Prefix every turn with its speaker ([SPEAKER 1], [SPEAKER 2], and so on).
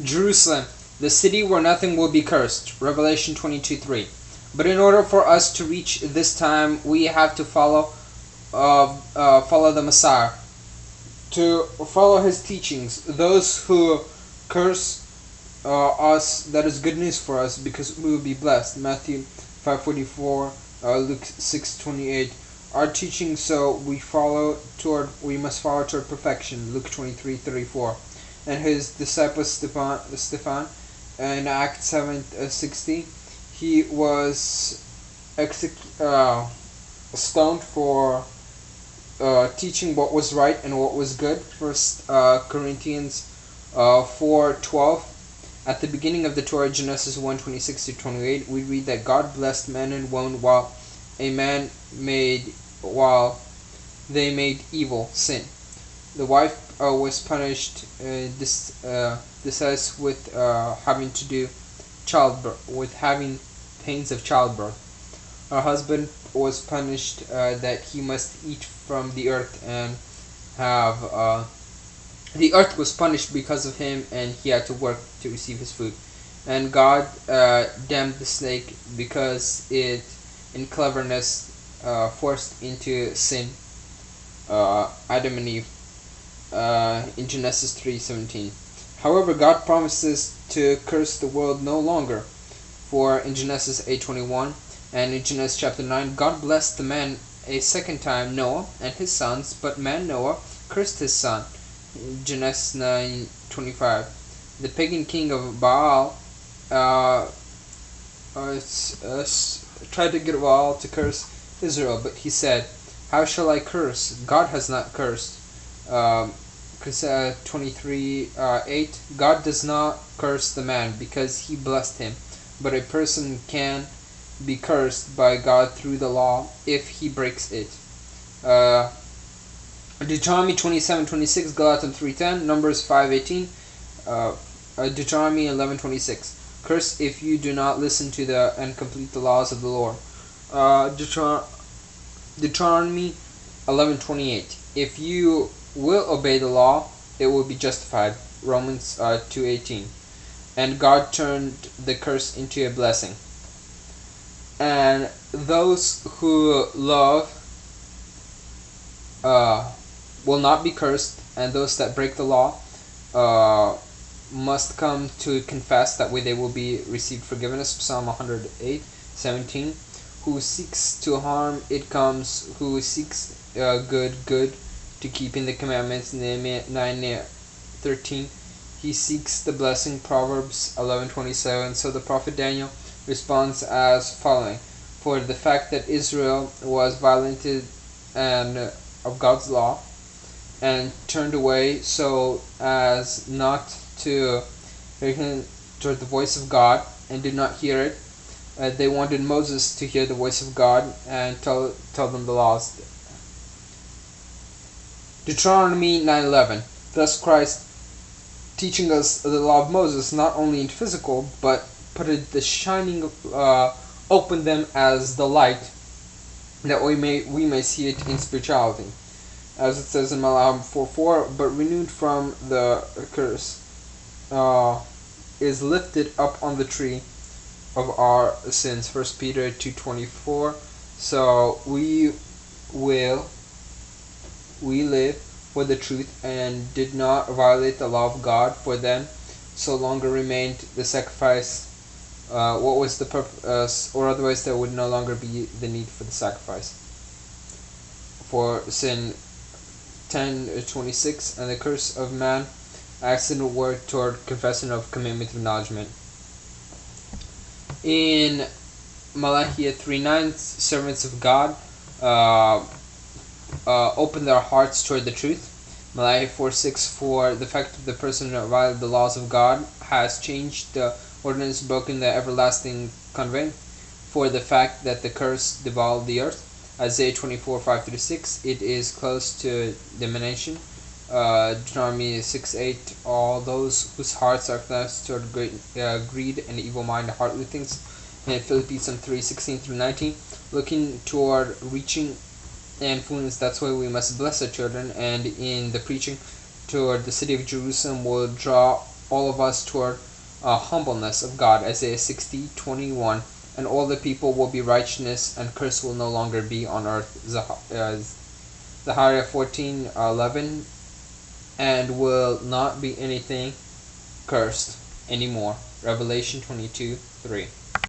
[SPEAKER 1] Jerusalem, the city where nothing will be cursed. Revelation 22:3. But in order for us to reach this time, we have to follow the Messiah, to follow his teachings. Those who curse us, that is good news for us, because we will be blessed. Matthew 5:44, Luke 6:28. Our teaching, so we must follow toward perfection. Luke 23:34. And his disciple Stephan, in Acts 7:60, he was stoned for teaching what was right and what was good. First Corinthians 4:12. At the beginning of the Torah, Genesis 1:26-28, we read that God blessed man and woman while they made evil, sin. The wife was punished with having to do childbirth, with having pains of childbirth. Her husband was punished that he must eat from the earth, and the earth was punished because of him, and he had to work to receive his food. And God damned the snake because it, in cleverness, forced into sin Adam and Eve in Genesis 3:17. However, God promises to curse the world no longer, for in Genesis 8:21 and in Genesis chapter 9, God blessed the man a second time, Noah and his sons, but man Noah cursed his son. Genesis 9:25. The pagan king of Baal tried to get Baal to curse Israel, but he said, "How shall I curse? God has not cursed." 23:8. God does not curse the man because he blessed him, but a person can be cursed by God through the law if he breaks it. Deuteronomy 27:26, Galatians 3:10, Numbers 5:18, Deuteronomy 11:26. Curse if you do not listen to and complete the laws of the Lord. Deuteronomy 11:28. If you will obey the law, it will be justified. Romans 2:18. And God turned the curse into a blessing. And those who love will not be cursed, and those that break the law must come to confess. That way they will be received forgiveness. Psalm 108:17. Who seeks to harm, it comes. Who seeks good to keeping the commandments. Nehemiah 9:13. He seeks the blessing. Proverbs 11:27. So the prophet Daniel responds as following: for the fact that Israel was violated of God's law and turned away so as not to hearken toward the voice of God and did not hear it, they wanted Moses to hear the voice of God and tell them the laws. Deuteronomy 9:11. Thus Christ, teaching us the law of Moses, not only in physical, but put the shining, open them as the light, that we may see it in spirituality, as it says in Malachi 4:4. But renewed from the curse is lifted up on the tree of our sins. 1 Peter 2:24. So we live for the truth and did not violate the law of God, for then so longer remained the sacrifice. What was the purpose? Or otherwise there would no longer be the need for the sacrifice for sin. 10:26. And the curse of man acts in a word toward confession of commitment of acknowledgement. In Malachi 3:9, servants of God open their hearts toward the truth. Malachi 4:6, for the fact that the person who violated the laws of God has changed the ordinance, broken the everlasting covenant, for the fact that the curse devoured the earth. Isaiah 24:5-6, it is close to domination. Deuteronomy 6:8, all those whose hearts are closed toward greed and evil mind, heartly things. And Philippians 3:16-19, looking toward reaching influence. That's why we must bless our children. And in the preaching toward the city of Jerusalem, will draw all of us toward humbleness of God. Isaiah 60:21. And all the people will be righteousness, and curse will no longer be on earth. Zechariah 14:11. And will not be anything cursed anymore. Revelation 22:3.